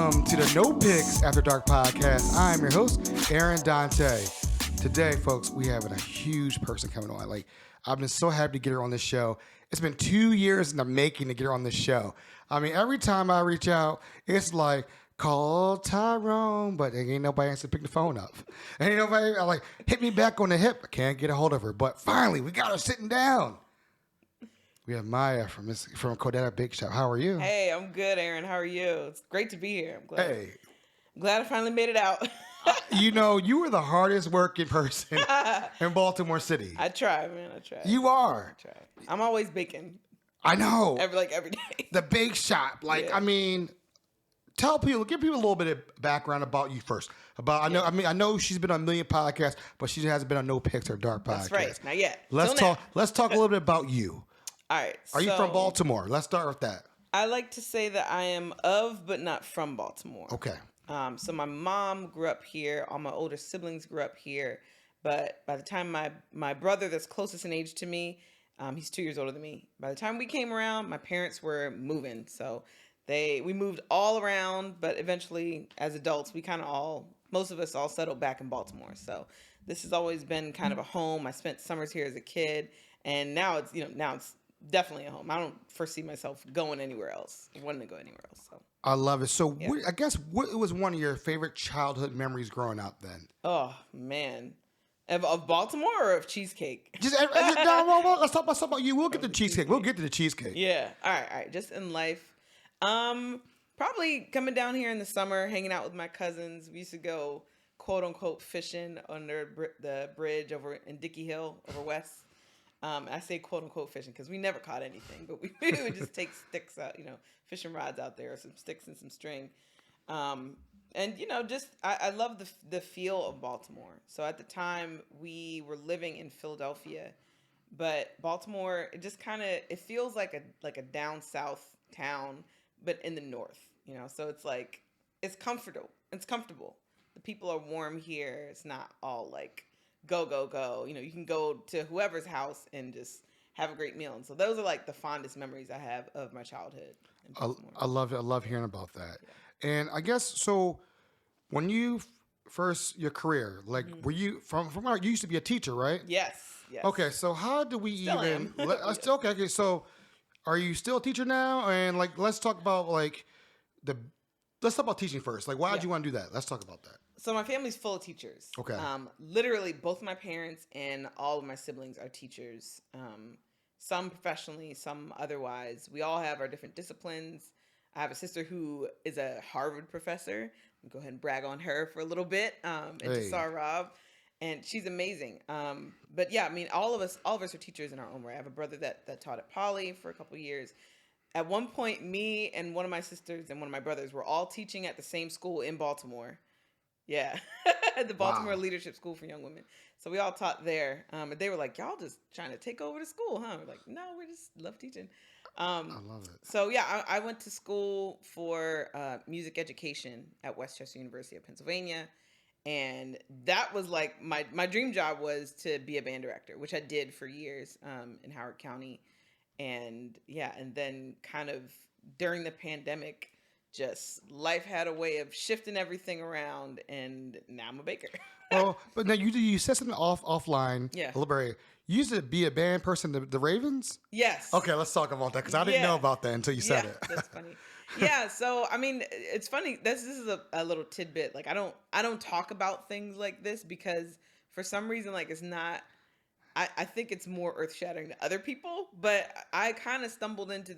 Welcome to the No Picks After Dark podcast. I'm your host, Aaron Dante. Today, folks, we have a huge person coming on. Like, I've been so happy to get her on this show. It's been 2 years in the making to get her on this show. I mean, every time I reach out, it's like, call Tyrone, but ain't nobody answer to pick the phone up. Ain't nobody like hit me back on the hip. I can't get a hold of her, but finally, we got her sitting down. We have Maya from Codetta Bake Shop. How are you? Hey, I'm good, Aaron. How are you? It's great to be here. I'm glad I finally made it out. You were the hardest working person in Baltimore City. I try, man. I try. You are. I try. I'm always baking. I know. Every day. The bake shop. Like, yeah. I mean, give people a little bit of background about you first. I know she's been on a million podcasts, but she hasn't been on No Picks or Dark podcast. That's right. Not yet. Let's talk a little bit about you. All right. Are you from Baltimore? Let's start with that. I like to say that I am of, but not from Baltimore. Okay. So my mom grew up here. All my older siblings grew up here. But by the time my brother that's closest in age to me, he's 2 years older than me. By the time we came around, my parents were moving. So we moved all around, but eventually as adults, most of us all settled back in Baltimore. So this has always been kind of a home. I spent summers here as a kid, and now it's definitely a home. I don't foresee myself going anywhere else. Wanting to go anywhere else. So I love it. So yeah. What was one of your favorite childhood memories growing up then? Oh man, of Baltimore or of cheesecake? Let's talk about you. We'll get to the cheesecake. We'll get to the cheesecake. Yeah. All right. Just in life, probably coming down here in the summer, hanging out with my cousins. We used to go quote unquote fishing under the bridge over in Dickey Hill over west. I say quote unquote fishing because we never caught anything, but we would just take sticks out, fishing rods out there, or some sticks and some string. And I love the feel of Baltimore. So at the time we were living in Philadelphia, but Baltimore, it feels like a down south town, but in the north, so it's comfortable. It's comfortable. The people are warm here. It's not all like go, go, go. You can go to whoever's house and just have a great meal. And so those are like the fondest memories I have of my childhood. I love it. I love hearing about that. Yeah. And I guess, so when you your career, like, were you from you used to be a teacher, right? Yes. Okay. So how do we still even, am. Okay. So are you still a teacher now? And like, let's talk about teaching first. Like, why did you want to do that? Let's talk about that. So my family's full of teachers. Okay. Literally, both my parents and all of my siblings are teachers. Some professionally, some otherwise. We all have our different disciplines. I have a sister who is a Harvard professor. I'll go ahead and brag on her for a little bit. Intisar Rob, and she's amazing. But yeah, I mean, all of us are teachers in our own way. I have a brother that taught at Poly for a couple of years. At one point, me and one of my sisters and one of my brothers were all teaching at the same school in Baltimore. Yeah, the Baltimore Leadership School for Young Women. So we all taught there. And they were like, y'all just trying to take over the school, huh? We're like, no, we just love teaching. I love it. So yeah, I went to school for music education at Westchester University of Pennsylvania. And that was like, my dream job was to be a band director, which I did for years in Howard County. And yeah, and then kind of during the pandemic, just life had a way of shifting everything around, and now I'm a baker. Well, but now you said something offline. Yeah. A little bit. You used to be a band person, the Ravens? Yes. Okay, let's talk about that, because I didn't know about that until you said it. That's funny. Yeah, so I mean, it's funny. This is a little tidbit. Like, I don't talk about things like this because for some reason, like, it's not. I think it's more earth-shattering to other people, but I kind of stumbled into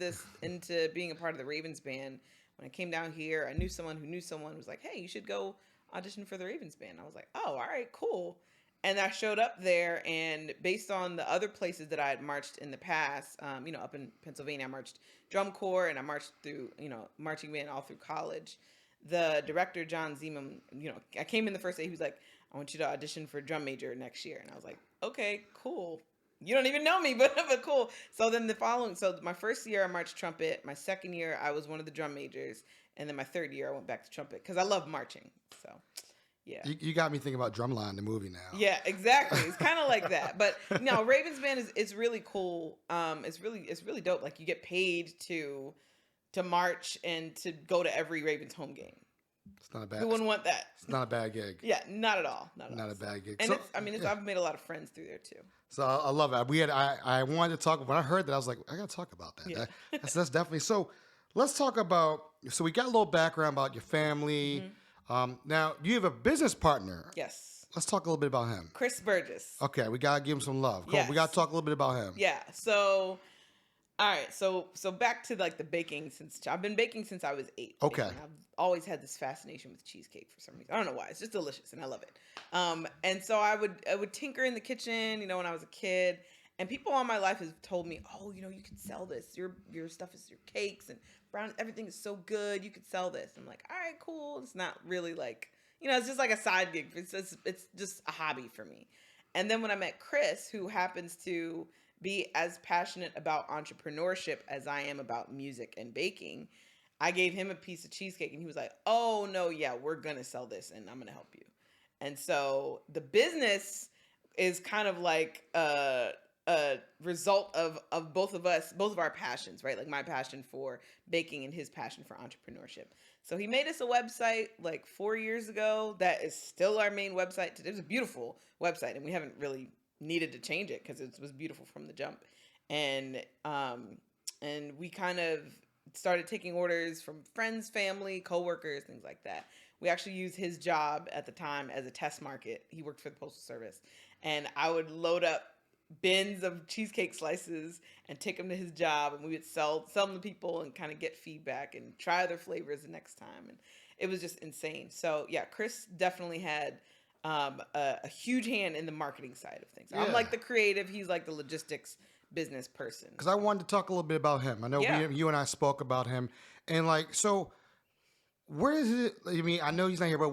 being a part of the Ravens band. When I came down here, I knew someone who knew someone who was like, hey, you should go audition for the Ravens band. I was like, oh, all right, cool. And I showed up there, and based on the other places that I had marched in the past, up in Pennsylvania, I marched drum corps, and I marched through, marching band all through college. The director, John Zeman, I came in the first day, he was like, I want you to audition for drum major next year. And I was like, okay, cool. You don't even know me, but cool. So then my first year I marched trumpet. My second year I was one of the drum majors. And then my third year I went back to trumpet because I love marching. So yeah. You got me thinking about Drumline, the movie now. Yeah, exactly. It's kind of like that. But no, Ravens Band is really cool. It's really dope. Like, you get paid to march and to go to every Ravens home game. It's not a bad. Who wouldn't want that? It's not a bad gig. Yeah, not at all. Not a bad gig. And So, it's, I mean, it's, I've made a lot of friends through there too. So I love it. I wanted to talk. When I heard that, I was like, I got to talk about that. Yeah. That's definitely. So let's talk about. So we got a little background about your family. Now you have a business partner. Yes. Let's talk a little bit about him. Chris Burgess. Okay, we gotta give him some love. Cool. Yes. We gotta talk a little bit about him. Yeah. So, all right. So back to like the baking I've been baking since I was 8. Okay. And I've always had this fascination with cheesecake for some reason. I don't know why. It's just delicious and I love it. And so I would tinker in the kitchen, you know, when I was a kid. And people all my life have told me, oh, you know, you can sell this. Your stuff is your cakes and brown. Everything is so good. You could sell this. I'm like, all right, cool. It's not really like, you know, it's just like a side gig. It's just a hobby for me. And then when I met Chris, who happens to be as passionate about entrepreneurship as I am about music and baking, I gave him a piece of cheesecake and he was like, oh, no, yeah, we're going to sell this and I'm going to help you. And so the business is kind of like a result of both of our passions, right? Like my passion for baking and his passion for entrepreneurship. So he made us a website like 4 years ago that is still our main website today. It's a beautiful website and we haven't really needed to change it because it was beautiful from the jump. And we kind of started taking orders from friends, family, coworkers, things like that. We actually used his job at the time as a test market. He worked for the Postal Service. And I would load up bins of cheesecake slices and take them to his job, and we would sell them to people and kind of get feedback and try their flavors the next time. And it was just insane. So yeah, Chris definitely had a huge hand in the marketing side of things. I'm like the creative, he's like the logistics business person. Because I wanted to talk a little bit about him. I know you and I spoke about him, and like, so where is it? I mean, I know he's not here, but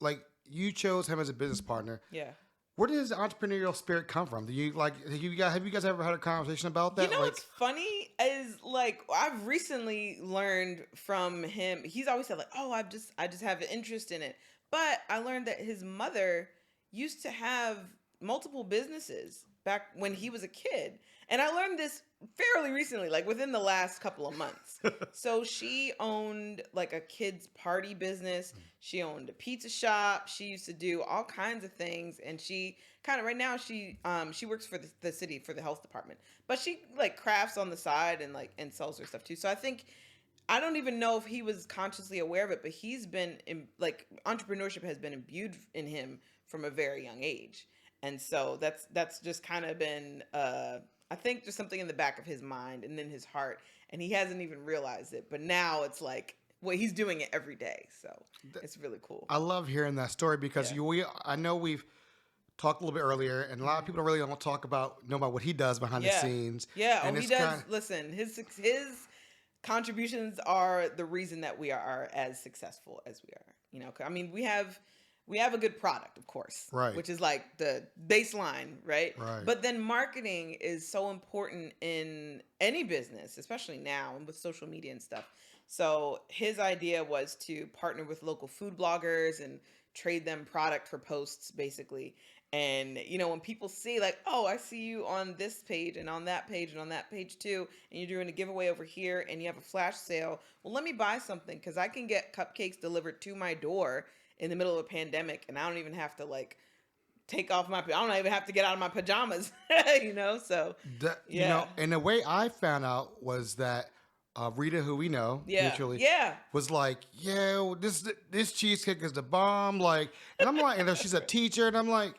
like, you chose him as a business partner. Yeah. Where does the entrepreneurial spirit come from? Do you like? Have you guys ever had a conversation about that? You know what's funny is like I've recently learned from him. He's always said like, "Oh, I just have an interest in it." But I learned that his mother used to have multiple businesses back when he was a kid, and I learned this fairly recently, like within the last couple of months. So she owned like a kids party business. She owned a pizza shop. She used to do all kinds of things. And she kind of right now she works for the city for the health department, but she like crafts on the side and sells her stuff too. So I don't even know if he was consciously aware of it, but he's been like entrepreneurship has been imbued in him from a very young age. And so that's just kind of been I think there's something in the back of his mind and then his heart, and he hasn't even realized it. But now it's like, well, he's doing it every day, so it's really cool. I love hearing that story because I know we've talked a little bit earlier, and a lot of people really don't know about what he does behind the scenes. Yeah, he does. Listen, his contributions are the reason that we are as successful as we are. You know, I mean, we have a good product, of course, right, which is like the baseline, right? Right. But then marketing is so important in any business, especially now and with social media and stuff. So his idea was to partner with local food bloggers and trade them product for posts, basically. And, you know, when people see like, oh, I see you on this page and on that page and on that page too, and you're doing a giveaway over here and you have a flash sale, well, let me buy something because I can get cupcakes delivered to my door in the middle of a pandemic, and I don't even have to like I don't even have to get out of my pajamas, you know? So, you know, and the way I found out was that Rita, who we know mutually, was like, yeah, this cheesecake is the bomb. Like, and I'm like, and she's a teacher, and I'm like,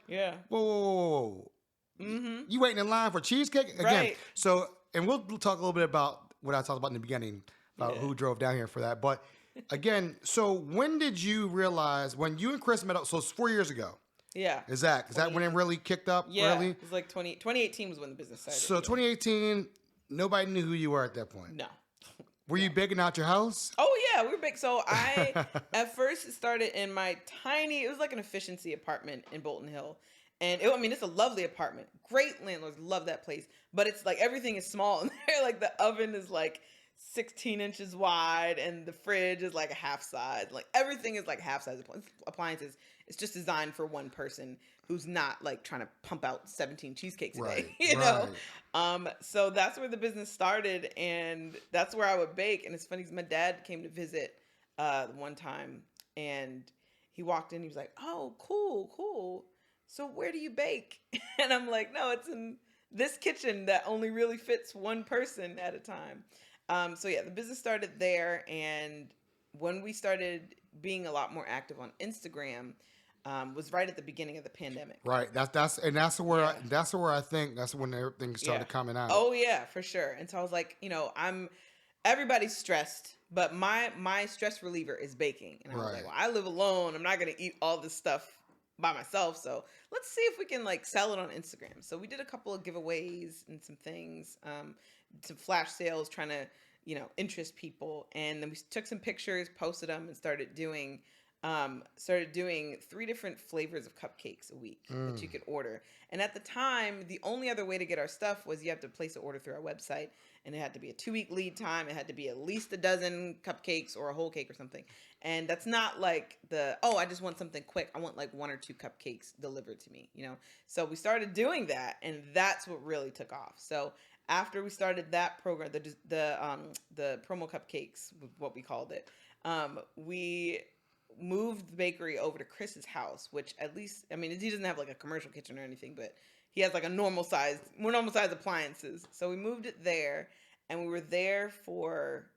whoa. Mm-hmm. You waiting in line for cheesecake again? Right. So, and we'll talk a little bit about what I talked about in the beginning about who drove down here for that, but. Again, so when did you realize when you and Chris met up? So it's 4 years ago. Yeah. Is that when it really kicked up? Yeah. Really? It was like 2018 was when the business started. So 2018, nobody knew who you were at that point. No. Were you baking out your house? Oh yeah, we were big. So I at first started in my it was like an efficiency apartment in Bolton Hill. And it's a lovely apartment. Great landlords, love that place. But it's like everything is small in there. Like the oven is like 16 inches wide and the fridge is like a half size. Like everything is like half size appliances. It's just designed for one person who's not like trying to pump out 17 cheesecakes a day, you know? So that's where the business started and that's where I would bake. And it's funny because my dad came to visit one time And he walked in, he was like, "Oh, cool. So where do you bake?" And I'm like, "No, it's in this kitchen that only really fits one person at a time." So yeah, the business started there. And when we started being a lot more active on Instagram, was right at the beginning of the pandemic. Right. That's where I think that's when everything started coming out. Oh yeah, for sure. And so I was like, everybody's stressed, but my stress reliever is baking. And I was like, well, I live alone. I'm not gonna eat all this stuff by myself. So let's see if we can like sell it on Instagram. So we did a couple of giveaways and some things, some flash sales, trying to interest people. And then we took some pictures, posted them, and started doing 3 different flavors of cupcakes a week that you could order. And at the time, the only other way to get our stuff was you have to place an order through our website, and it had to be a 2-week lead time. It had to be at least a dozen cupcakes or a whole cake or something. And that's not like I just want something quick. I want like 1 or 2 cupcakes delivered to me, So we started doing that, and that's what really took off. So after we started that program, the promo cupcakes, what we called it, we moved the bakery over to Chris's house, which at least, he doesn't have like a commercial kitchen or anything, but he has like more normal size appliances. So we moved it there, and we were there for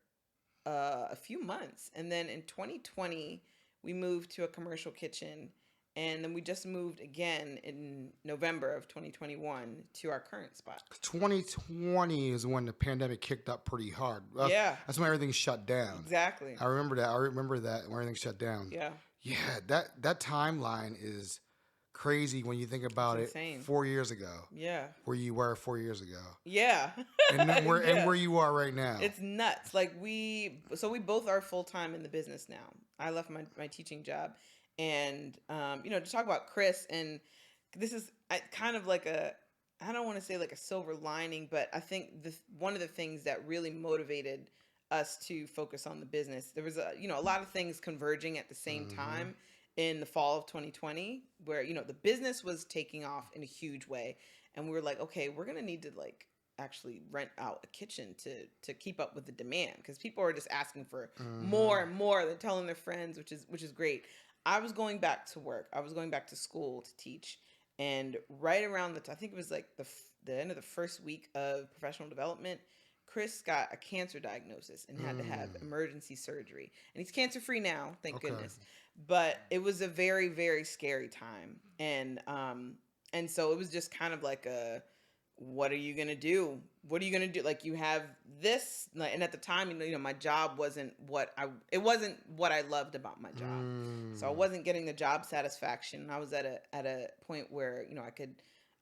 a few months. And then in 2020, we moved to a commercial kitchen. And then we just moved again in November of 2021 to our current spot. 2020 is when the pandemic kicked up pretty hard. That's when everything shut down. Exactly. I remember that when everything shut down. Yeah. Yeah, that timeline is crazy when you think about it. 4 years ago. Yeah. Where you were 4 years ago. Yeah. And where you are right now. It's nuts. Like we both are full-time in the business now. I left my teaching job. And, to talk about Chris, and this is kind of like I don't want to say like a silver lining, but I think one of the things that really motivated us to focus on the business, there was a lot of things converging at the same time in the fall of 2020, where, the business was taking off in a huge way. And we were like, okay, we're going to need to like actually rent out a kitchen to keep up with the demand, because people are just asking for more and more. They're telling their friends, which is great. I was going back to work. I was going back to school to teach. And right around I think it was like the end of the first week of professional development, Chris got a cancer diagnosis and had to have emergency surgery. And he's cancer-free now, thank goodness. But it was a very, very scary time. And so it was just kind of like what are you going to do? What are you going to do? Like, you have this, and at the time, my job wasn't what I loved about my job. So I wasn't getting the job satisfaction. I was at a point where,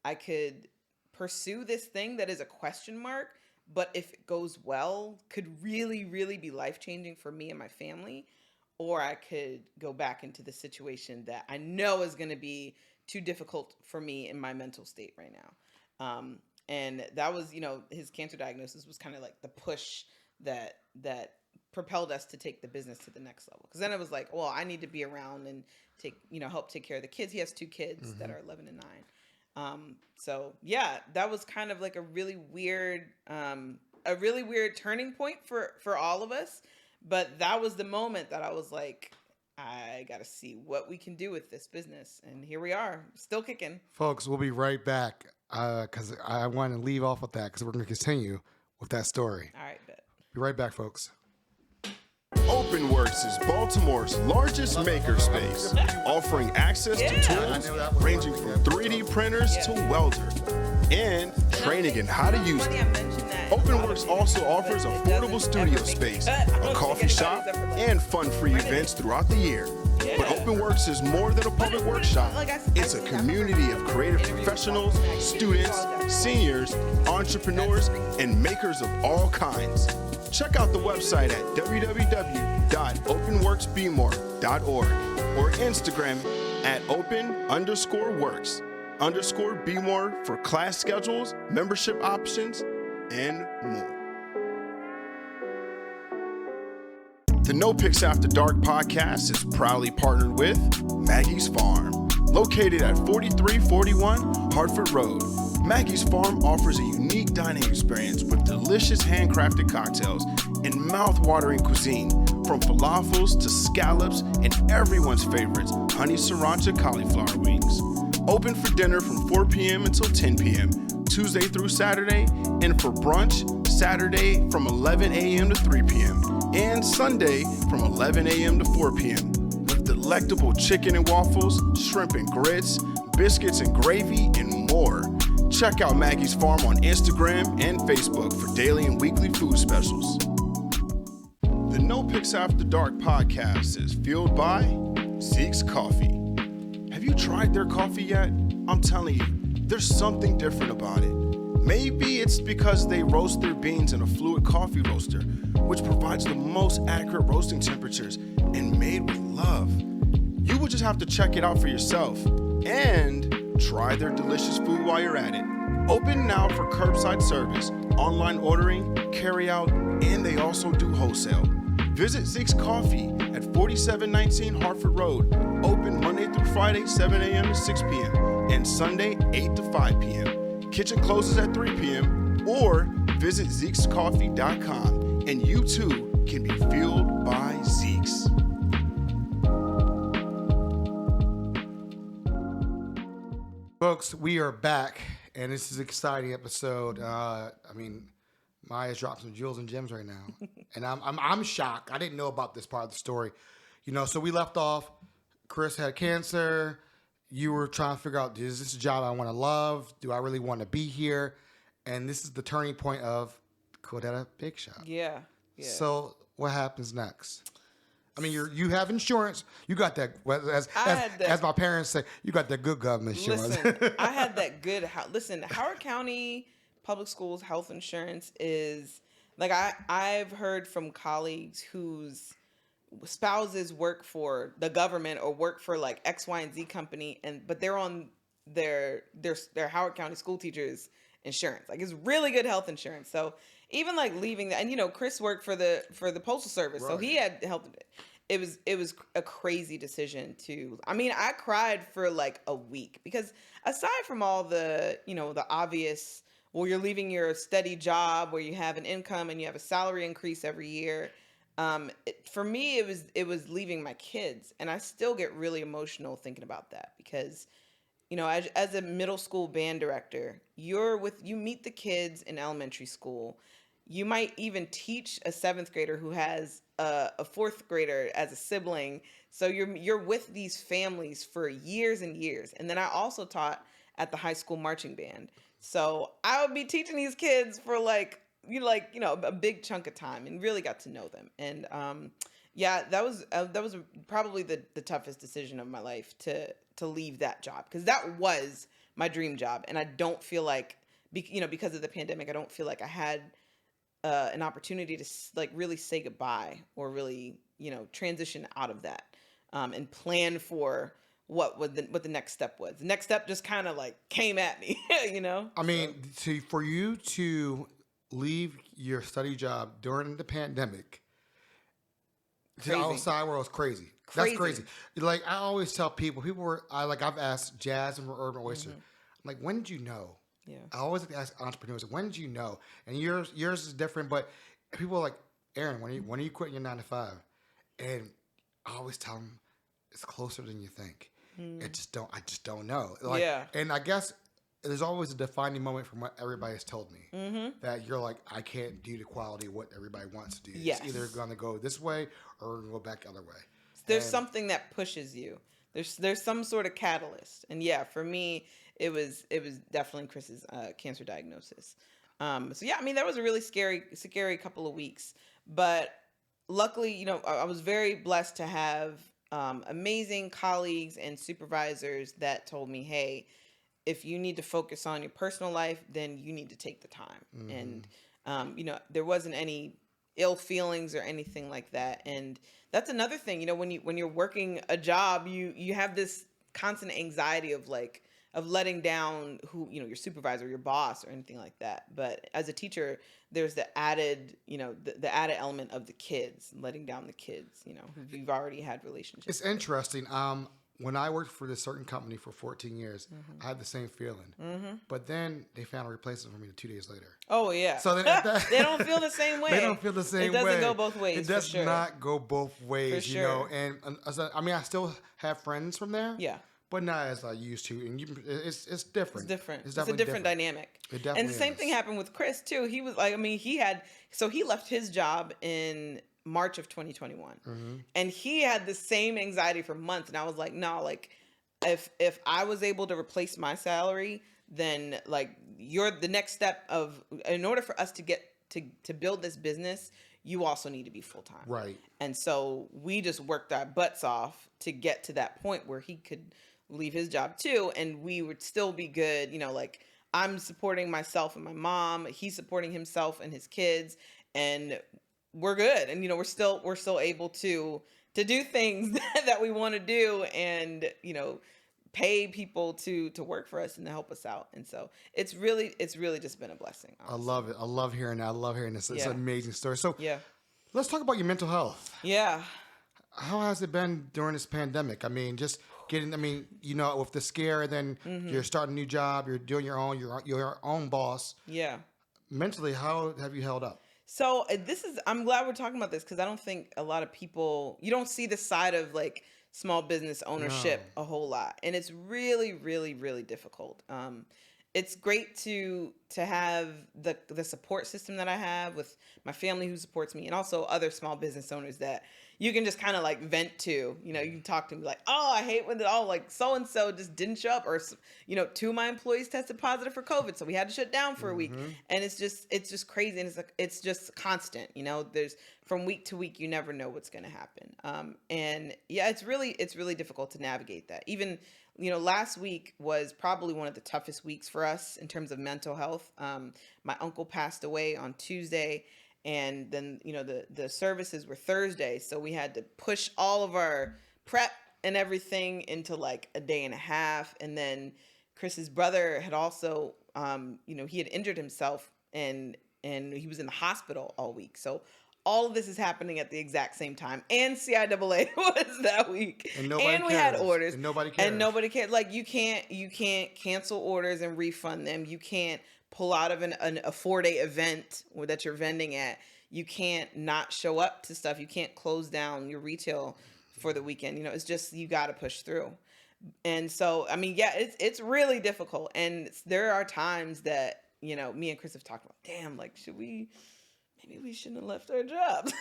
I could pursue this thing that is a question mark, but if it goes well, could really, really be life-changing for me and my family, or I could go back into the situation that I know is going to be too difficult for me in my mental state right now. And that was, his cancer diagnosis was kind of like the push that propelled us to take the business to the next level. Because then it was like, well, I need to be around and help take care of the kids. He has 2 kids that are 11 and 9. So yeah, that was kind of like a really weird turning point for all of us. But that was the moment that I was like, I got to see what we can do with this business. And here we are, still kicking. Folks, we'll be right back because I want to leave off with that because we're going to continue with that story. All right, bet. Be right back, folks. OpenWorks is Baltimore's largest makerspace, offering access to tools ranging from 3D printers to welder and training in how to use them. OpenWorks also offers affordable studio space, a coffee shop, and fun-free events throughout the year. But OpenWorks is more than a public workshop. It's a community of creative professionals, students, seniors, entrepreneurs, and makers of all kinds. Check out the website at www.openworksbmore.org or Instagram at open_works_bmore for class schedules, membership options, and more. The No Picks After Dark podcast is proudly partnered with Maggie's Farm, located at 4341 Hartford Road. Maggie's Farm offers a unique dining experience with delicious handcrafted cocktails and mouth-watering cuisine, from falafels to scallops and everyone's favorites, honey sriracha cauliflower wings. Open for dinner from 4 p.m. until 10 p.m., Tuesday through Saturday, and for brunch, Saturday from 11 a.m. to 3 p.m., and Sunday from 11 a.m. to 4 p.m. with delectable chicken and waffles, shrimp and grits, biscuits and gravy, and more. Check out Maggie's Farm on Instagram and Facebook for daily and weekly food specials. The No Picks After Dark podcast is fueled by Zeke's Coffee. Have you tried their coffee yet? I'm telling you, there's something different about it. Maybe it's because they roast their beans in a fluid coffee roaster, which provides the most accurate roasting temperatures and made with love. You will just have to check it out for yourself and try their delicious food while you're at it. Open now for curbside service, online ordering, carry out, and they also do wholesale. Visit Zeke's Coffee at 4719 Hartford Road. Open Monday through Friday, 7 a.m. to 6 p.m. and Sunday, 8 to 5 p.m. Kitchen closes at 3 p.m. or visit Zeke'sCoffee.com and you too can be fueled by Zeke's. Folks, we are back, and this is an exciting episode. Maya's dropped some jewels and gems right now, and I'm shocked. I didn't know about this part of the story, So we left off. Chris had cancer. You were trying to figure out: is this a job I want to love? Do I really want to be here? And this is the turning point of Codetta Bake Shop. Yeah. So what happens next? I mean, you have insurance. You got that. As my parents say, you got that good government insurance. Listen, I had that good. Listen, Howard County Public Schools health insurance is like I've heard from colleagues whose spouses work for the government or work for like X, Y, and Z company, but they're on their Howard County school teachers insurance. Like, it's really good health insurance. So even like leaving that, and Chris worked for the Postal Service, right. So he had health. It was a crazy decision I cried for like a week because aside from all the, the obvious, well, you're leaving your steady job where you have an income and you have a salary increase every year. For me, it was leaving my kids, and I still get really emotional thinking about that because, as a middle school band director, you meet the kids in elementary school. You might even teach a 7th grader who has a 4th grader as a sibling. So you're with these families for years and years. And then I also taught at the high school marching band. So I would be teaching these kids for a big chunk of time and really got to know them. And that was probably the toughest decision of my life to leave that job, because that was my dream job. And I don't feel like, because of the pandemic, I don't feel like I had an opportunity to really say goodbye or really, transition out of that and plan for what the next step was. The next step just kind of came at me, I mean, for you to leave your study job during the pandemic to the outside world is crazy. That's crazy. Like, I always tell people I've asked Jazz and Urban Oyster, I'm like, when did you know? Yeah. I always like to ask entrepreneurs, when did you know? And yours is different, but people are like, Aaron, when are you quitting your 9 to 5? And I always tell them, it's closer than you think. I just don't know. And I guess there's always a defining moment from what everybody has told me that you're like, I can't do the quality of what everybody wants to do. Yes. It's either going to go this way or go back the other way. There's something that pushes you. There's some sort of catalyst. And for me, it was definitely Chris's cancer diagnosis. That was a really scary couple of weeks. But luckily, I was very blessed to have amazing colleagues and supervisors that told me, hey, if you need to focus on your personal life, then you need to take the time. And, there wasn't any ill feelings or anything like that. And that's another thing, when you're working a job, you have this constant anxiety of letting down your supervisor, your boss, or anything like that. But as a teacher, there's the added, the added element of the kids, letting down the kids, who you've already had relationships. It's interesting. when I worked for this certain company for 14 years, I had the same feeling. But then they found a replacement for me 2 days later. Oh, yeah. So then they don't feel the same way. They don't feel the same way. It doesn't go both ways. It does for sure. not go both ways, For you sure. know. And I mean, I still have friends from there. Yeah. But not as I used to. And it's different. It's different. It's definitely a different dynamic. It definitely And the same is. thing happened with Chris, too. He was like, I mean, he left his job in March of 2021. And he had the same anxiety for months. And I was like, no, like, if I was able to replace my salary, then like you're the next step in order for us to get to build this business, you also need to be full time. Right. And so we just worked our butts off to get to that point where he could leave his job too, and we would still be good. You know, like I'm supporting myself and my mom, he's supporting himself and his kids, and we're good. And you know, we're still able to do things that we want to do, and you know, pay people to work for us and to help us out. And so it's really just been a blessing. Honestly. I love it. I love hearing that. I love hearing this. It's an amazing story. So yeah, let's talk about your mental health. Yeah. How has it been during this pandemic? I mean, just you know, with the scare, then you're starting a new job, you're doing you're your own boss. Yeah. Mentally, how have you held up? So I'm glad we're talking about this, because I don't think a lot of people, you don't see the side of like small business ownership a whole lot. And it's really, really, really difficult. It's great to have the support system that I have with my family who supports me, and also other small business owners that you can just kind of like vent to. You know, you can talk to me like, oh, I hate when like so-and-so just didn't show up, or, you know, 2 of my employees tested positive for COVID, so we had to shut down for a week. And it's just crazy. And it's just constant, you know, there's from week to week, you never know what's going to happen. And yeah, it's really difficult to navigate that. Even, you know, last week was probably one of the toughest weeks for us in terms of mental health. My uncle passed away on Tuesday, and then, you know, the services were Thursday. So we had to push all of our prep and everything into like a day and a half. And then Chris's brother had also, you know, he had injured himself, and he was in the hospital all week. So all of this is happening at the exact same time. And CIAA was that week. And nobody we cares. had orders. And nobody cares. Like you can't cancel orders and refund them. You can't pull out of a 4-day event that you're vending at. You can't not show up to stuff. You can't close down your retail for the weekend. You know, it's just, you got to push through. And so, I mean, yeah, it's really difficult. And there are times that, you know, me and Chris have talked about, damn, like, maybe we shouldn't have left our jobs,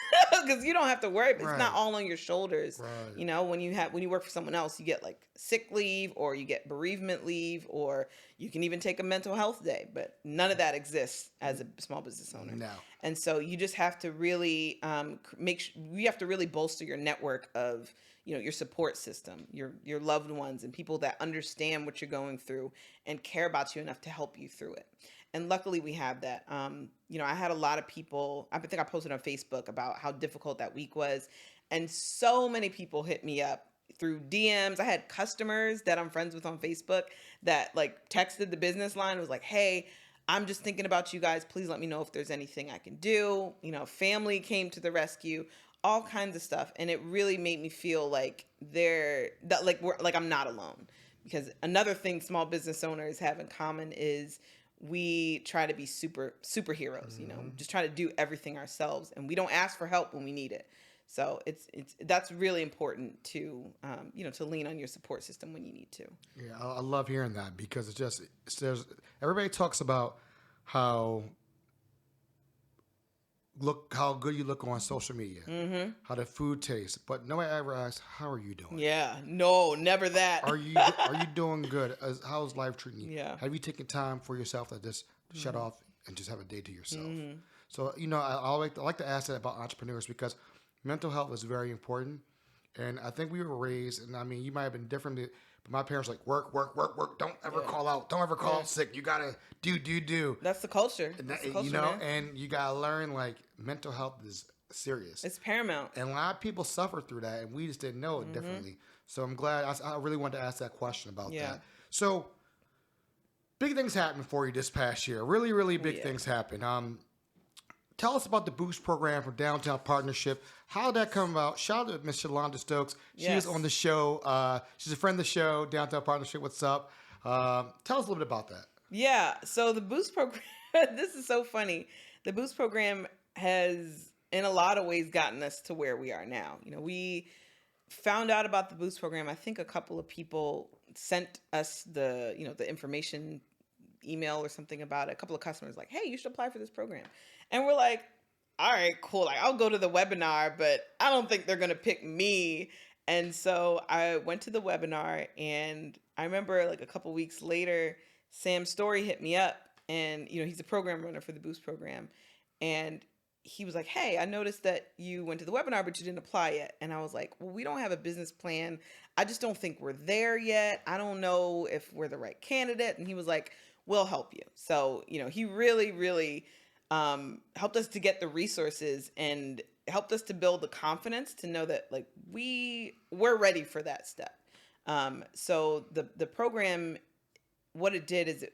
because you don't have to worry, but it's not all on your shoulders. Right. You know, when you work for someone else, you get like sick leave, or you get bereavement leave, or you can even take a mental health day, but none of that exists as a small business owner. No. And so you just have to really you have to really bolster your network of, you know, your support system, your loved ones, and people that understand what you're going through and care about you enough to help you through it. And luckily we have that. You know, I had a lot of people, I think I posted on Facebook about how difficult that week was. And so many people hit me up through DMs. I had customers that I'm friends with on Facebook that like texted the business line, was like, hey, I'm just thinking about you guys. Please let me know if there's anything I can do. You know, family came to the rescue, all kinds of stuff. And it really made me feel like I'm not alone. Because another thing small business owners have in common is we try to be superheroes, you know, just try to do everything ourselves, and we don't ask for help when we need it. So that's really important to, you know, to lean on your support system when you need to. Yeah, I love hearing that, because there's everybody talks about how good you look on social media, how the food tastes, but nobody ever asks, how are you doing? Yeah, no, never that. Are you doing good? How's life treating you? Yeah. Have you taken time for yourself to just shut off and just have a day to yourself? So, you know, I like to ask that about entrepreneurs, because mental health is very important. And I think we were raised, and I mean, you might have been different, but my parents were like, work. Don't ever call out. Don't ever call out sick. You got to do. That's the culture. And That's the culture, you know, man. and you got to learn, like, mental health is serious. It's paramount. And a lot of people suffer through that, and we just didn't know it differently. So I'm glad. I really wanted to ask that question about that. So big things happened for you this past year. Really, really big things happened. tell us about the Boost program from Downtown Partnership. How did that come about? Shout out to Miss Shalonda Stokes. She was on the show. She's a friend of the show, Downtown Partnership. What's up? Tell us a little bit about that. Yeah. So the Boost program, this is so funny. The Boost program has, in a lot of ways, gotten us to where we are now. We found out about the Boost program. I think a couple of people sent us the information email or something about it. A couple of customers like, hey, you should apply for this program. And we're like, all right, cool. Like, I'll go to the webinar, but I don't think they're going to pick me. And so I went to the webinar, and I remember like a couple weeks later, Sam Story hit me up, and he's a program runner for the Boost program. And he was like, hey, I noticed that you went to the webinar, but you didn't apply yet. And I was like, well, we don't have a business plan. I just don't think we're there yet. I don't know if we're the right candidate. And he was like, we'll help you. So, he really, really helped us to get the resources and helped us to build the confidence to know that like we're ready for that step. So the program, what it did is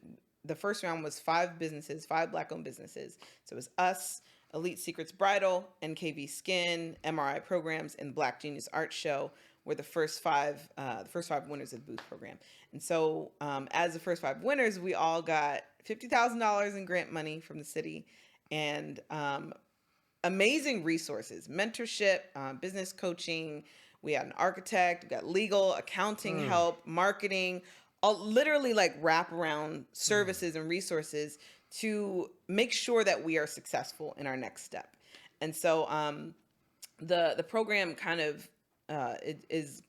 the first round was 5 businesses, 5 Black-owned businesses. So it was us, Elite Secrets Bridal, NKV Skin, MRI Programs, and Black Genius Art Show were the first 5 winners of the Boost program. And so as the first 5 winners, we all got $50,000 in grant money from the city and amazing resources, mentorship, business coaching. We had an architect, we got legal, accounting help, marketing, literally like wraparound services and resources to make sure that we are successful in our next step. And so the program kind of is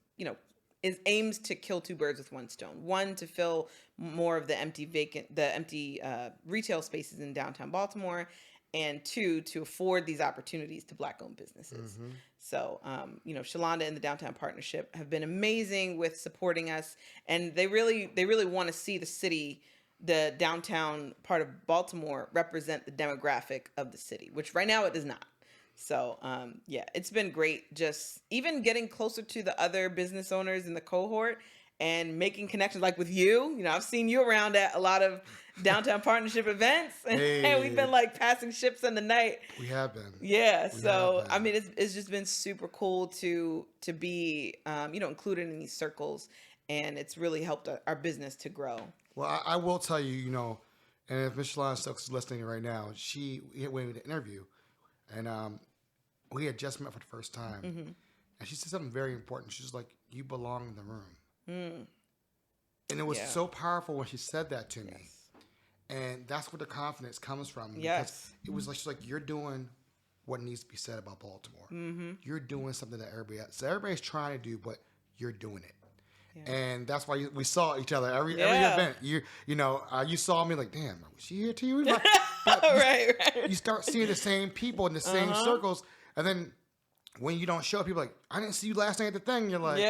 aims to kill 2 birds with one stone. One, to fill more of the empty retail spaces in downtown Baltimore, and 2, to afford these opportunities to Black-owned businesses. Mm-hmm. So, Shalonda and the Downtown Partnership have been amazing with supporting us, and they really want to see the city, the downtown part of Baltimore, represent the demographic of the city, which right now it does not. So, it's been great just even getting closer to the other business owners in the cohort and making connections like with you. I've seen you around at a lot of Downtown Partnership events, and we've been like passing ships in the night. We have been. Yeah. So, I mean, it's just been super cool to be, included in these circles, and it's really helped our business to grow. Well, I will tell you, and if Miss Shalonda Stokes is listening right now, we went to an interview, and we had just met for the first time, and she said something very important. She's like, "You belong in the room," and it was so powerful when she said that to me, and that's where the confidence comes from. Because it was like she's like, "You're doing what needs to be said about Baltimore. You're doing something that everybody's trying to do, but you're doing it." Yeah. And that's why we saw each other every event. You saw me like, damn, was she here too? Right. You start seeing the same people in the same circles, and then when you don't show up, people are like, I didn't see you last night at the thing. You're like,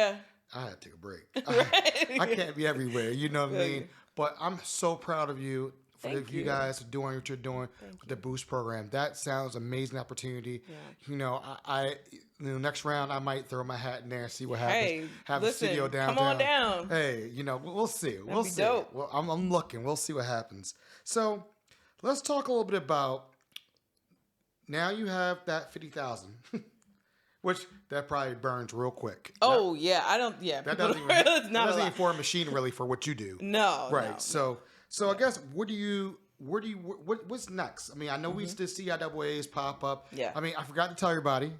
I had to take a break. I can't be everywhere. You know what I mean? But I'm so proud of you. For you guys doing what you're doing with the Boost program. That sounds amazing opportunity. Yeah. Next round I might throw my hat in there and see what happens. Have a studio downtown. Come on down. Hey, we'll see. We'll see. Dope. Well, I'm looking. We'll see what happens. So let's talk a little bit about. Now you have that 50,000, which that probably burns real quick. Oh I don't. Yeah, that doesn't even form a machine really for what you do. No. Right. So I guess what's next? I mean, I know we still see IAAs pop up. Yeah. I mean, I forgot to tell everybody,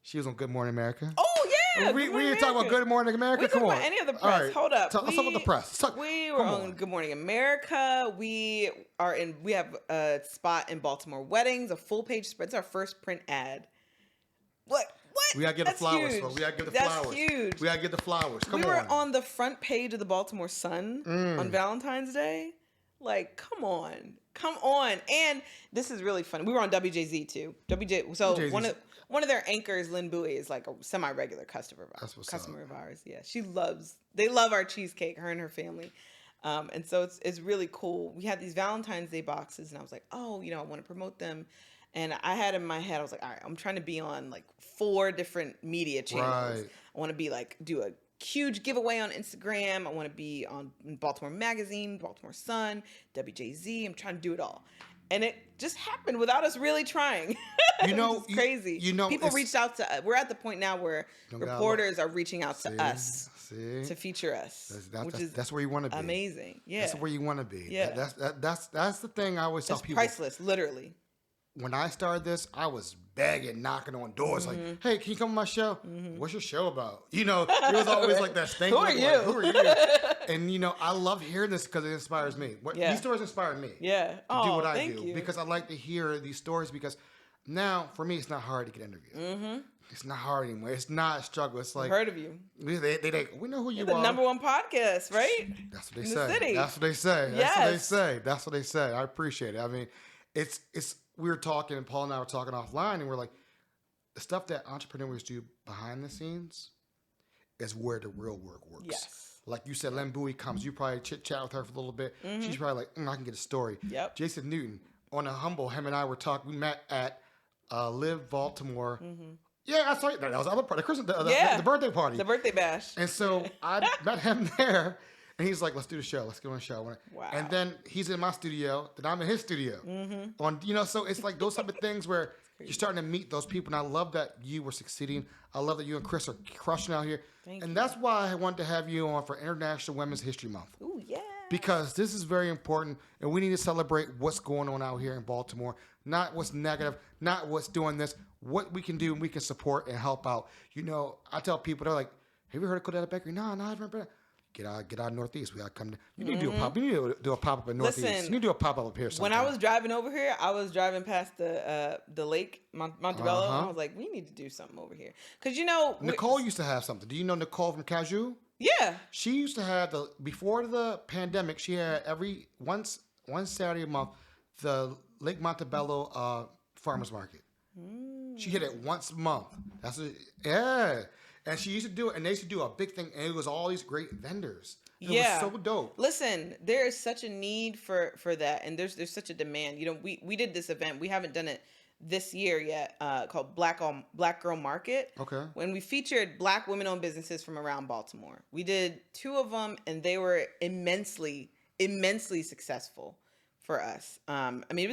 she was on Good Morning America. Oh yeah. We didn't talk about Good Morning America. Come on. Any of the press? Right. Hold up. Let's talk about the press. We were on Good Morning America. We have a spot in Baltimore Weddings, a full page spread. It's our first print ad. What? We gotta give the flowers. We gotta give the flowers. That's huge. We gotta give the flowers. Come on. We were on the front page of the Baltimore Sun on Valentine's Day. Like, come on. And this is really funny. We were on WJZ too. One of their anchors, Lynn Bowie, is like a semi-regular customer of ours. Yeah, they love our cheesecake, her and her family. And so it's really cool. We had these Valentine's Day boxes, and I was like, I want to promote them. And I had in my head, I was like, all right, I'm trying to be on like 4 different media channels. Right. I want to be like, do a huge giveaway on Instagram. I want to be on Baltimore Magazine, Baltimore Sun, WJZ. I'm trying to do it all. and it just happened without us really trying. It's crazy. People reached out to. We're at the point now where reporters are reaching out to us to feature us, that's where you want to be. Amazing. Yeah, that's where you want to be. Yeah, that's the thing I always tell people. Priceless, literally. When I started this, I was begging, knocking on doors, like, "Hey, can you come on my show? What's your show about?" It was always like that. Who are you? Who are you? And I love hearing this because it inspires me. These stories inspire me. Yeah, to do what I do because I like to hear these stories. Because now, for me, it's not hard to get interviewed. It's not hard anymore. It's not a struggle. It's like, I've heard of you. We know who you You're are. the #1 podcast, right? That's what they In say. The city. That's what they say. Yes. That's what they say. That's what they say. I appreciate it. I mean, it's. We were talking, and Paul and I were talking offline, and we're like, the stuff that entrepreneurs do behind the scenes is where the real work works. Yes. Like you said, Len Bowie comes. You probably chit-chat with her for a little bit. She's probably like, I can get a story. Yep. Jason Newton, on a humble, him and I were talking. We met at Live Baltimore. Yeah, I saw you. That was the other part. The birthday party. The birthday bash. And so I met him there. And he's like, let's do the show. Let's go on the show. Wow. And then he's in my studio. Then I'm in his studio. So it's like those type of things where you're starting to meet those people. And I love that you were succeeding. I love that you and Chris are crushing out here. Thank you. That's why I wanted to have you on for International Women's History Month. Ooh, yeah. Because this is very important. And we need to celebrate what's going on out here in Baltimore. Not what's negative. Not what's doing this. What we can do and we can support and help out. I tell people, they're like, have you heard of Codetta Bakery? No, I haven't been. Get out Northeast. We gotta come. You need to do a pop. You need to do a pop up in Northeast. Listen, you need to do a pop up here. Sometime. When I was driving over here, I was driving past the lake Montebello, and I was like, we need to do something over here, because Nicole used to have something. Do you know Nicole from Caju? Yeah. She used to have before the pandemic. She had one Saturday a month the Lake Montebello farmers market. She hit it once a month. Yeah. And she used to do it, and they used to do a big thing, and it was all these great vendors. It was so dope. Listen, there is such a need for that, and there's such a demand. We did this event. We haven't done it this year yet, called Black Girl Market. Okay. When we featured Black women-owned businesses from around Baltimore. We did 2 of them, and they were immensely successful for us. It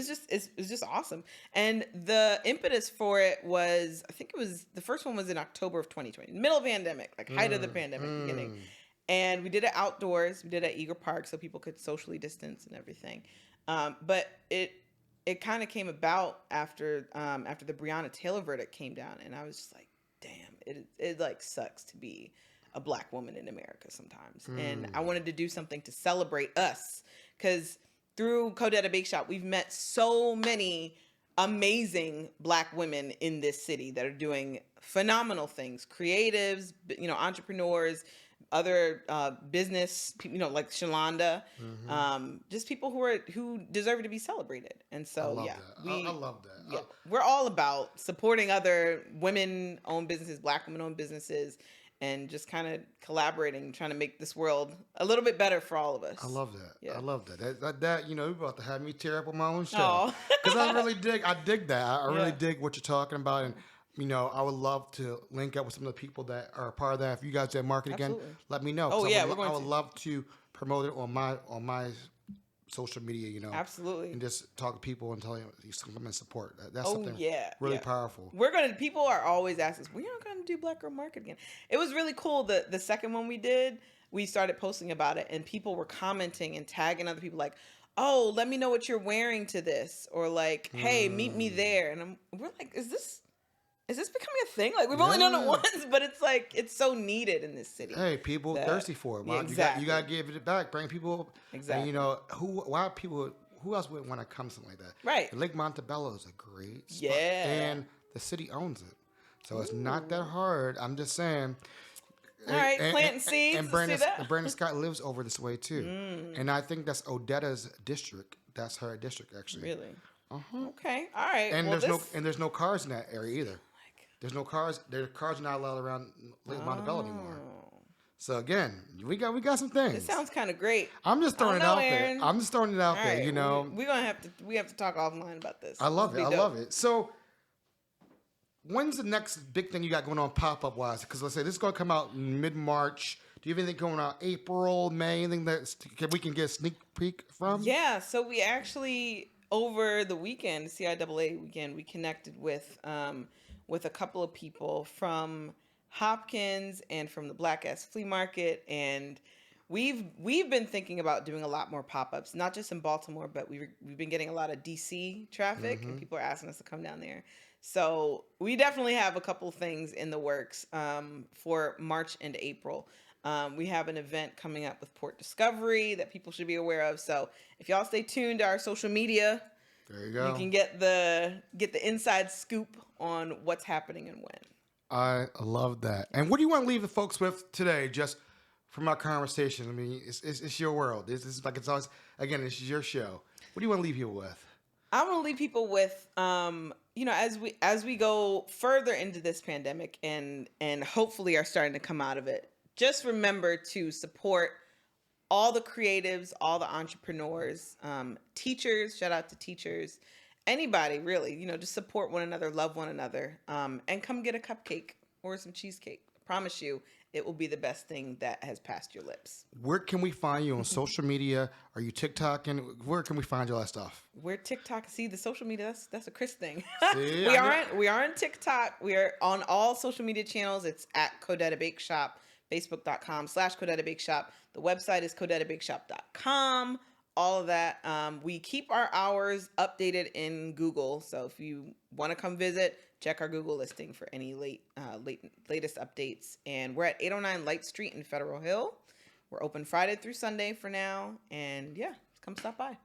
was just awesome. And the impetus for it was, I think the first one was in October of 2020, middle of the pandemic, like height of the pandemic beginning. And we did it outdoors. We did it at Eager Park so people could socially distance and everything. But it kind of came about after the Breonna Taylor verdict came down, and I was just like, damn, it like sucks to be a Black woman in America sometimes. And I wanted to do something to celebrate us, because through Codetta Bake Shop, we've met so many amazing Black women in this city that are doing phenomenal things. Creatives, entrepreneurs, other business, like Shalonda, just people who deserve to be celebrated. And so, I love that. Yeah, we're all about supporting other women-owned businesses, Black women-owned businesses, and just kind of collaborating, trying to make this world a little bit better for all of us. I love that. Yeah. I love that. That you're about to have me tear up on my own show. Because I dig that. I really dig what you're talking about. And, I would love to link up with some of the people that are a part of that. If you guys do market again, let me know. Oh, yeah, I would love to promote it on my social media, Absolutely. and just talk to people and tell them you come and support. That's something really powerful. People are always asking us, we're not going to do Black Girl Market again. It was really cool. The second one we did, we started posting about it, and people were commenting and tagging other people like, oh, let me know what you're wearing to this, or like, hey, meet me there. And we're like, is this becoming a thing? Like, we've only done it once, but it's like, it's so needed in this city. Hey, people thirsty for it. Wow. Exactly. You got to give it back. Bring people. Exactly. And, who else would want to come something like that? Right. Lake Montebello is a great spot. Yeah. And the city owns it. So it's not that hard. I'm just saying. All right, planting seeds. And Brandon Scott lives over this way too. And I think that's Odetta's district. That's her district, actually. Really? Okay. All right. And there's no cars in that area either. There's no cars. There's cars not allowed around Lake Montebello anymore. So again, we got some things. It sounds kind of great. I'm just throwing it out Aaron. there. I'm just throwing it out there. Right. We have to talk offline about this. I love it. So when's the next big thing you got going on pop up wise? Because let's say this is going to come out mid-March. Do you have anything going on April, May? Anything that we can get a sneak peek from? Yeah. So we actually over the weekend, CIAA weekend, we connected with a couple of people from Hopkins and from the Black Ass Flea Market, and we've been thinking about doing a lot more pop-ups, not just in Baltimore, but we've been getting a lot of DC traffic, and people are asking us to come down there. So we definitely have a couple things in the works for March and April. We have an event coming up with Port Discovery that people should be aware of. So if y'all stay tuned to our social media, there you go. You can get the inside scoop on what's happening and when. I love that. And what do you want to leave the folks with today, just from our conversation? I mean, it's your world. It's like it's always, again, it's your show. What do you want to leave people with? I want to leave people with, as we go further into this pandemic and hopefully are starting to come out of it, just remember to support all the creatives, all the entrepreneurs, teachers, shout out to teachers, anybody really, just support one another, love one another, and come get a cupcake or some cheesecake. I promise you, it will be the best thing that has passed your lips. Where can we find you on social media? Are you TikToking? Where can we find all that stuff? We're TikTok. See, the social media, that's a Chris thing. See, we are on TikTok. We are on all social media channels. It's at Codetta Bake Shop, Facebook.com/Codetta Bake Shop. The website is CodettaBakeShop.com. All of that. We keep our hours updated in Google. So if you want to come visit, check our Google listing for any latest updates. And we're at 809 Light Street in Federal Hill. We're open Friday through Sunday for now. And yeah, come stop by.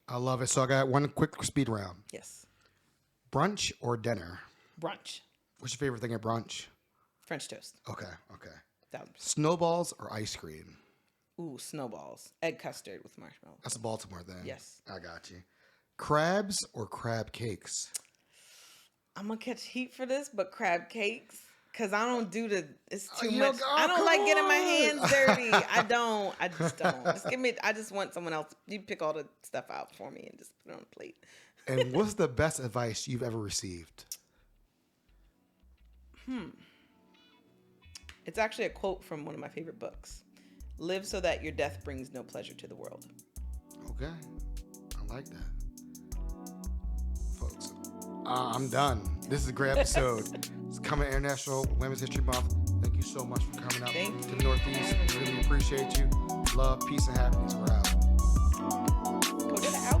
I love it. So I got one quick speed round. Yes. Brunch or dinner? Brunch. What's your favorite thing at brunch? French toast. Okay. 1000%. Snowballs or ice cream? Ooh, snowballs. Egg custard with marshmallow. That's a Baltimore thing. Yes. I got you. Crabs or crab cakes? I'm going to catch heat for this, but crab cakes. Because I don't do it's too Yo, much. I don't like getting my hands dirty. I just don't. I just want someone else. You pick all the stuff out for me and just put it on a plate. And what's the best advice you've ever received? It's actually a quote from one of my favorite books. Live so that your death brings no pleasure to the world. Okay. I like that. Folks, I'm done. This is a great episode. It's coming International Women's History Month. Thank you so much for coming out to the Northeast. Really appreciate you. Love, peace, and happiness. We're out. Codetta out.